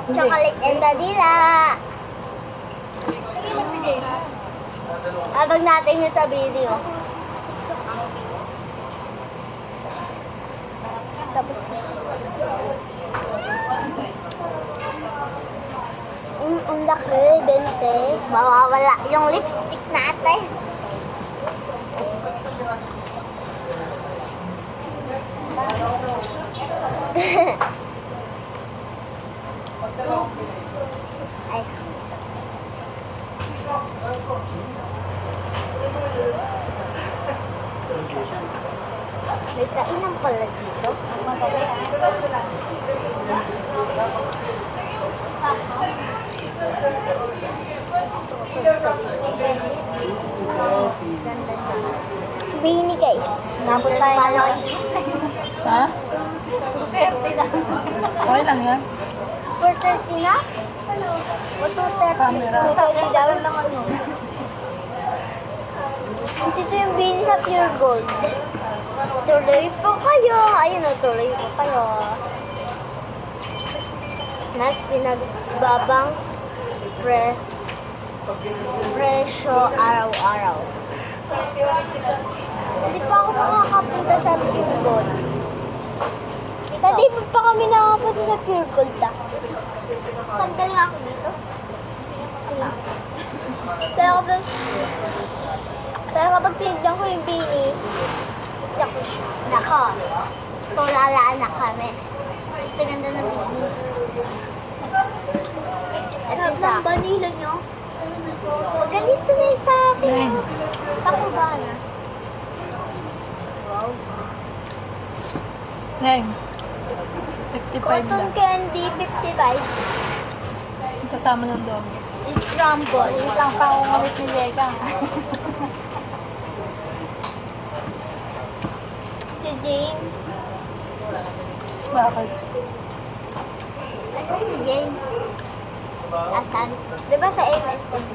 Chocolate and vanilla. Habang natin yun sa video. Tapos ang laki, 20. Mawawala yung lipstick natin. Ay. May kainan pala dito. Bini guys. Nabot tayo ng Ha? 230 na. Okay lang yan. 430 na? O 230? Camera. 230 daw lang ano. Dito yung bini sa Pure Gold. Tuloy po kayo. Ayun o, tuloy po kayo. Mas pinagbabang presyo araw-araw. Hindi pa ako makakapunta sa Pure Gold. Hindi pa kami nakakapunta sa Pure Gold Sandal nga ako dito. See? Pero kapag tinignan ko yung bini, ako siya. Nako, tulalaan na kami. Sa ganda ng bini. Sarap ng vanilla nyo. Ganito na yung sa akin. Ako ba na? Wow. Neng. 55 Cotton lang. candy, 55. Kasama ng dog. Scramble. Wait lang pa akong ulit ni Leka. Si Jane. Bakit? Asan si Jane? Asan? Diba sa MSM?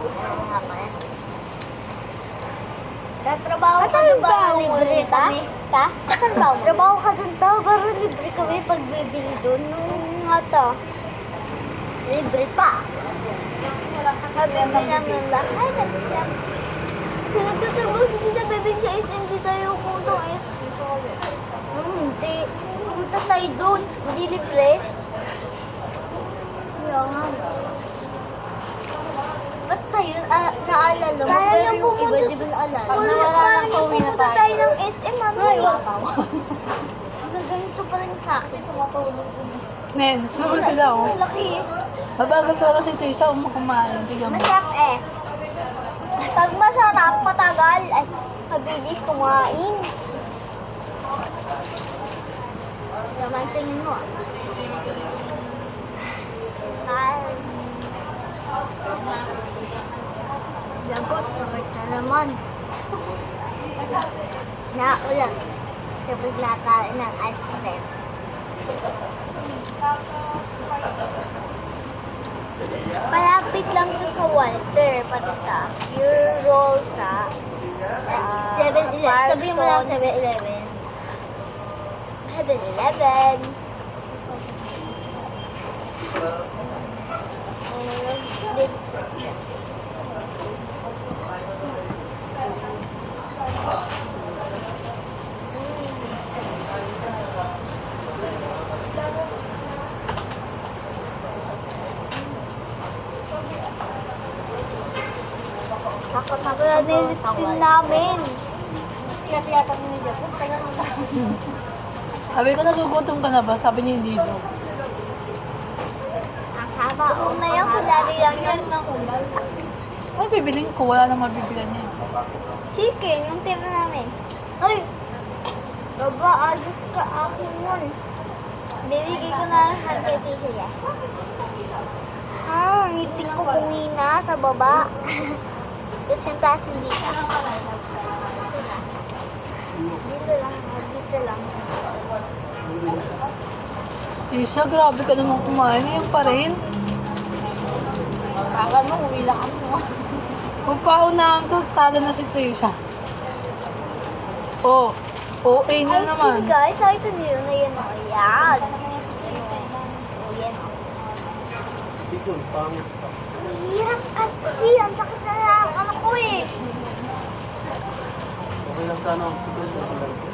Oo nga pala. Tatrabaho ka doon ba? Libre kami? Ta? Trabaho ka doon ta? Pero libre kami pag bibili doon. Nung nga ta. Libre pa. Nabibili namin lahat. Pinagtatrabaho si Tita Bebing sa SM. Hindi tayo punta ng SM. Hindi. Punta tayo doon. Hindi libre. Kaya nga. Ba't tayo naalala mo? Para yung pumunta. Iba, di ba naalala? Nawala lang pauwi na tayo. Tayo ng SM. Ano yun? Ganito pa rin sa akin. Tumatulog din. Nen, naman sila oh. Laki. Mabagal talaga si Trisha kumain. Tignan mo. Masarap eh. Pag masarap, matagal. Ay, mabilis kumain. Naman tingin mo. Ay. Lagot, sakit na naman. Naulan. Tapos nakain ng ice cream. Malapit lang siya sa Walter, pati sa Pure Roll, sa 7-Eleven. Sabihin mo lang 7-Eleven. 7-Eleven. Takot na pala nilipsin namin. Tiyatiyatan mo ni Joseph, tayo mo tayo. Sabi ko, nagugutom ka na ba? Sabi niya hindi daw. Ang haba. Gutom na yan, kulari lang yan. Ay, bibiling ko. Wala nang mabibilan niya. Chicken, yung tira namin. Ay! Baba, alos ka akin yun. Bibigay ko na lahat kay Tita. Ngipin ko pungina sa baba. Tapos yung taas hindi ka. Dito lang, dito lang. Tisha, grabe ka naman kumain. Ngayon pa rin. Kaka mo, uwi lang mo. Magpaunahan to, talo na si Tisha. Oh, OA na Ice naman. cream guys, nakita niyo yun. Ayan o, yan. O, yan o. yun, pangit ka. Hirap kasi. Ang sakit na lang ano ko eh. Okay lang sana ang putos na alam ko.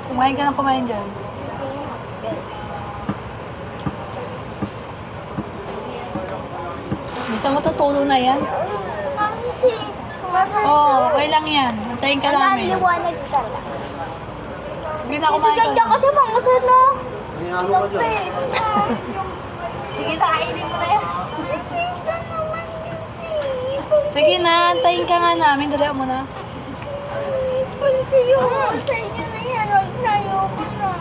Kumain ka ng kumain dyan. Bisa mo tutulong na yan? Kasi, Oo, okay lang yan. Antayin ka namin. liwanag talaga. Hindi na kumain ka. Ganda kasi mga sana. Hindi ano ka dyan. Sige, kainin mo na yan. Sige, ka naman kasi. Sige na, antayin ka nga namin. Dali mo na. Pwede yun. Sa inyo na yan. Huwag tayo ko na.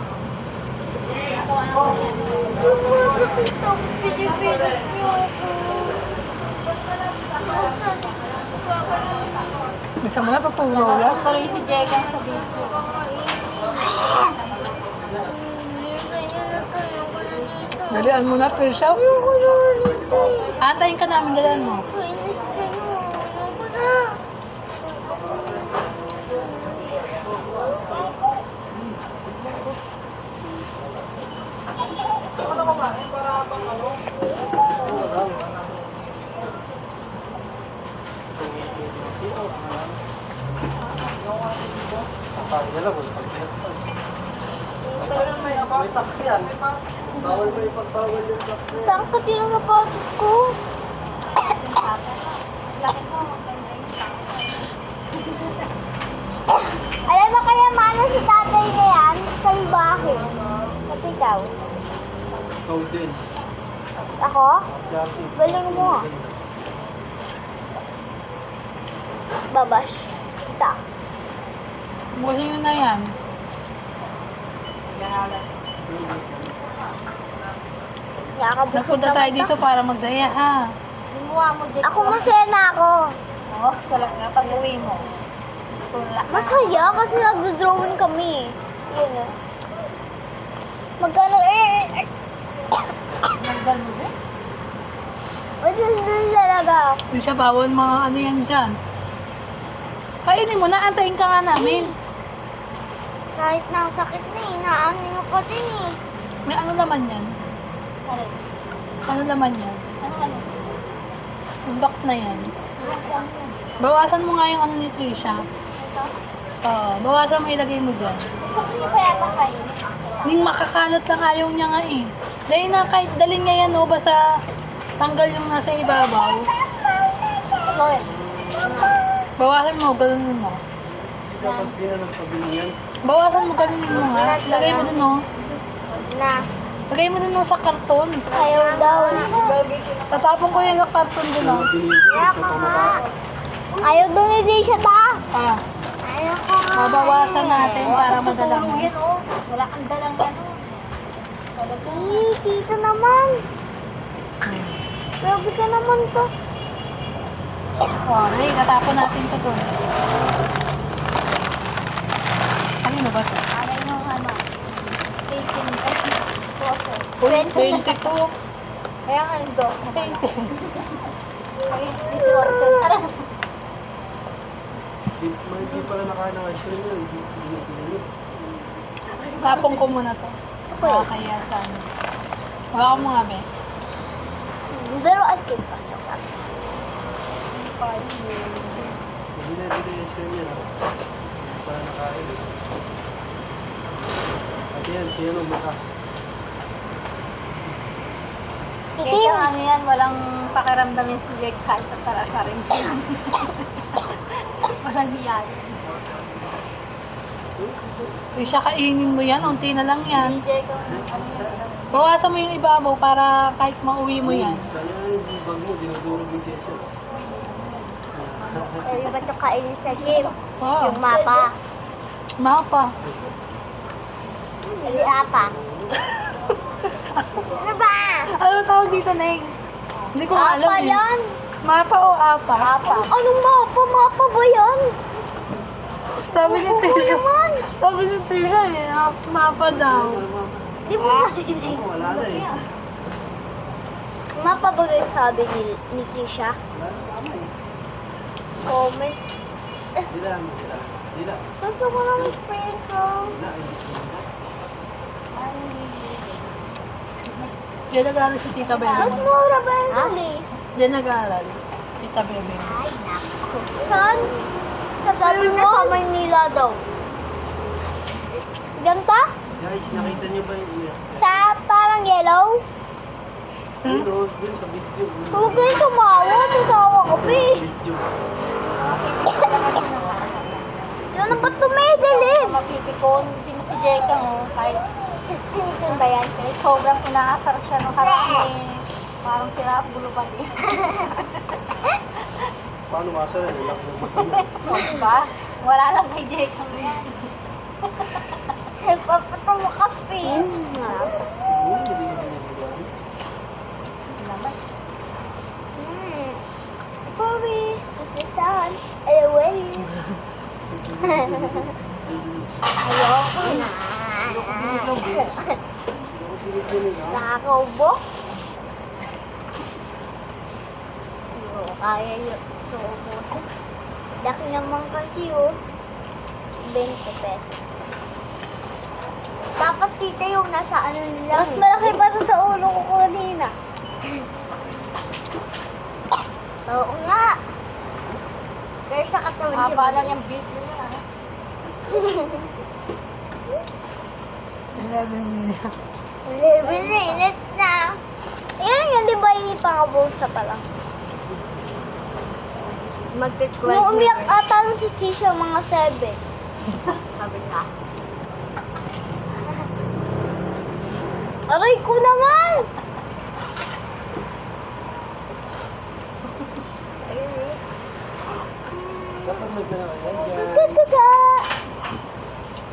Yung mga kapit ang pinipilit niyo ako. Huwag natin kakainin. Bisa mo na tutulong yan? Tuloy si Jegang sa video. Sa'yo na tayo. Wala dito. Dalian mo na, Trisha. Ayoko na dito. Antayin ka namin, dalian mo. Kainis kayo. Ayoko na. Akala nila, wala pang may taxi yan. Bawal mo ipagbawal yung taxi. Tangka din ang napatos ko. Alam mo kaya mano si tatay na yan? Salbahe. At ikaw? Ikaw din. Ako? Dati. Galing mo ah. Babash. Kita. Bukasin nyo na yan. Nakakabusog Nagpunta tayo dito para magsaya, ha? Ako masaya na ako. Oo, talaga. Pag uwi mo. Masaya kasi nagdo-drawing kami. Yun eh. Magkano Nagdal mo din? Doon talaga. Hindi siya bawal mga ano yan dyan. Kainin mo na, antayin ka nga namin. Kahit na ang sakit na eh, naano nyo pa din eh. May ano laman yan? Ano laman yan? Ano? Yung box na yan. Bawasan mo nga yung ano ni Trisha. Oo, bawasan mo ilagay mo dyan. Kasi niyo pa yata kayo. Ning makakalat lang ayaw niya nga eh. Dahil na kahit dalhin niya yan o, basta tanggal yung nasa ibabaw. Okay. Bawasan mo, ganunin mo. Dapat di na nagpabili yan. Bawasan mo, ganunin mo nga. Lagay mo dun o. Na. Lagay mo dun sa karton. Ayaw daw. Tatapon ko yan sa karton dun o. Kaya ka nga. Ayaw daw ni Daisha ta. Ah, Ayaw ko nga. babawasan natin para madala mo. Wala kang dalang ano. Tito naman. Grabe ka naman to. O, dali, tatapon natin ito dun. Kanino ba ito? Alay mo ano. 18. Uy, 22. Kaya nga ito. 18. Hindi pala nakain ng ice cream yun. Hindi. Tapon ko muna to. Okay. Kaya sa ano. Wala ko mga be. Pero ice cream pa. Hindi na yung ice cream yan. Hindi pala nakain. At yan, siya nung mata. Itim. ano yan, walang pakiramdam yung si Jake kahit pasarasarin ko. Walang hiyan. Uy, siya kainin mo yan, unti na lang yan. Bawasan mo yung ibabaw para kahit mauwi mo yan. Kaya yung bag mo, dinudurog yung kesyo. Yung ba't yung kainin sa game? Oo. Yung mapa. Mapa. Hindi apa. Ano ba? Ano tawag dito, Neng? Hindi ko alam Apa eh. yan? Mapa o apa? Apa. Anong mapa? Mapa ba yan? Sabi ni Oo Tisha. naman. Sabi ni Tisha eh, mapa daw. Di mo marinig. Wala na eh. Mapa ba yung sabi ni Trisha? Wala na tama eh. Comment. Di lang, di lang. Di lang. Gusto ko lang sprinkle. Di lang. Diyan nag-aaral si Tita Bebe. Mas mura ba yan sa Lays? Diyan nag-aaral. Tita Bebe. Ay, nako. Saan? Sa Sabi niya sa Maynila daw. Ganta? Guys, nakita niyo ba yung iya? Sa parang yellow? Yun, oh, dun sa video. Huwag ka rin tumawa. Tutawa ko pa eh. Video. Ano na ba't tumidilim? Mapipikon. Hindi mo si Jeka mo. Kahit Tinisin ba yan? sobrang inaasar siya nung karami. Parang sira ang bulo pa din. Paano masara? Nilak ng mata niya. Diba? Wala lang kay Jeka mo yan. Nagpapatawa kasi. Hindi ko binibigyan. Naman. Pogi. Sisisan. Away. Ayoko na. Nakakaubo. Hindi ko kaya yun. Ito ubusin. Laki naman kasi oh. 20 pesos. Dapat tita yung nasa ano nila. Mas malaki pa to sa ulo ko kanina. Oo nga. Pero sa katawan siya. Haba lang yung beat niya. 11 minutes. 11 minutes na. Yan yun, di ba ipangabulsa pa lang? Magte-12 Nung umiyak ata si Tisha mga 7. Sabi niya. Aray ko naman! Dapat magdala ka yan. Ganda!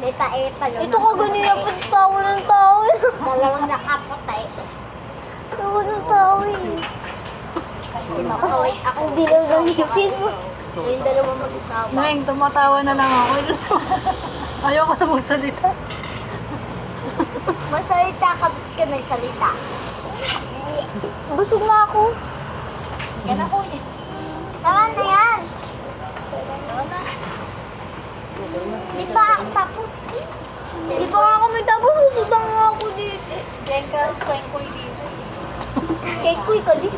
Leta palo. Ito ko ganyan pa tawa ng tao. Dalawang nakapatay. Tawa ng tao eh. Ako hindi lang nangipin mo. Yung dalawa mag-isawa. Neng, tumatawa na lang ako. Ayoko na magsalita. Masalita ka ng salita. Busog na ako. Yan ako eh. Tama na yan. Di pa ako tapos. Di pa nga kami tapos. Usutang nga ako dito. Jeka, koy dito. Kay Kuy ka din.